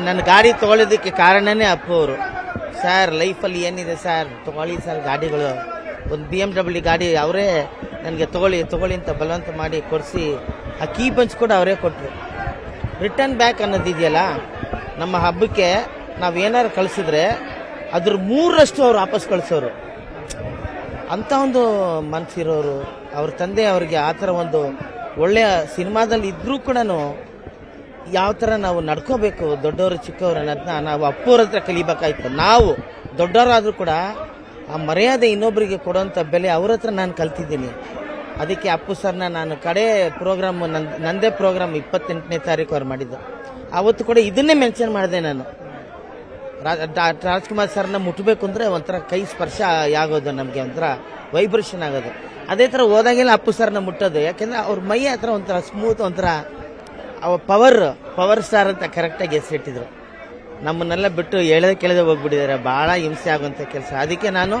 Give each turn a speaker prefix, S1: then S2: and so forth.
S1: ನನ್ನ ಗಾಡಿ ತೊಗೊಳೋದಕ್ಕೆ ಕಾರಣನೇ ಅಪ್ಪು ಅವರು. ಸರ್ ಲೈಫಲ್ಲಿ ಏನಿದೆ ಸರ್, ತೊಗೊಳ್ಳಿ ಸರ್ ಗಾಡಿಗಳು. ಒಂದು BMW ಗಾಡಿ ಅವರೇ ನನಗೆ ತೊಗೊಳ್ಳಿ ಅಂತ ಬಲವಂತ ಮಾಡಿ ಕೊಡಿಸಿ ಆ ಕೀ ಬಂಚ್ ಕೂಡ ಅವರೇ ಕೊಟ್ಟರು. ರಿಟರ್ನ್ ಬ್ಯಾಕ್ ಅನ್ನೋದಿದೆಯಲ್ಲ, ನಮ್ಮ ಹಬ್ಬಕ್ಕೆ ನಾವೇನಾರು ಕಳಿಸಿದ್ರೆ ಅದ್ರ 3ರಷ್ಟು ಅವ್ರು ವಾಪಸ್ ಕಳಿಸೋರು. ಅಂಥ ಒಂದು ಮನಸ್ಸಿರೋರು ಅವ್ರ ತಂದೆ. ಅವ್ರಿಗೆ ಆ ಥರ ಒಂದು ಒಳ್ಳೆಯ ಸಿನಿಮಾದಲ್ಲಿ ಇದ್ರೂ ಕೂಡ ಯಾವ ಥರ ನಾವು ನಡ್ಕೋಬೇಕು ದೊಡ್ಡವರು ಚಿಕ್ಕವರು ಅನ್ನೋದನ್ನ ನಾವು ಅಪ್ಪವ್ರ ಹತ್ರ ಕಲಿಬೇಕಾಯ್ತು. ನಾವು ದೊಡ್ಡವರಾದರೂ ಕೂಡ ಆ ಮರ್ಯಾದೆ ಇನ್ನೊಬ್ಬರಿಗೆ ಕೊಡೋಂಥ ಬೆಲೆ ಅವ್ರ ಹತ್ರ ನಾನು ಕಲ್ತಿದ್ದೀನಿ. ಅದಕ್ಕೆ ಅಪ್ಪು ಸರ್ನ ನಾನು ಕಡೆ ಪ್ರೋಗ್ರಾಮ್ ನಂದೇ ಪ್ರೋಗ್ರಾಮ್ 28ನೇ ತಾರೀಕು ಅವ್ರು ಮಾಡಿದ್ದು. ಆವತ್ತು ಕೂಡ ಇದನ್ನೇ ಮೆನ್ಷನ್ ಮಾಡಿದೆ ನಾನು. ರಾಜ್ಕುಮಾರ್ ಸರ್ನ ಮುಟ್ಟಬೇಕು ಅಂದರೆ ಒಂಥರ ಕೈ ಸ್ಪರ್ಶ ಆಗೋದು, ನಮಗೆ ಒಂಥರ ವೈಬ್ರೇಷನ್ ಆಗೋದು. ಅದೇ ಥರ ಹೋದಾಗೆಲ್ಲ ಅಪ್ಪು ಸರ್ನ ಮುಟ್ಟೋದು. ಯಾಕೆಂದರೆ ಅವ್ರ ಮೈ ಹತ್ರ ಒಂಥರ ಸ್ಮೂತ್, ಒಂಥರ ಪವರ್ ಸ್ಟಾರ್ ಅಂತ ಕರೆಕ್ಟಾಗಿ ಹೆಸರಿಟ್ಟಿದ್ರು. ನಮ್ಮನ್ನೆಲ್ಲ ಬಿಟ್ಟು ಕೇಳದೆ ಹೋಗ್ಬಿಟ್ಟಿದ್ದಾರೆ. ಭಾಳ ಹಿಂಸೆ ಆಗುವಂಥ ಕೆಲಸ. ಅದಕ್ಕೆ ನಾನು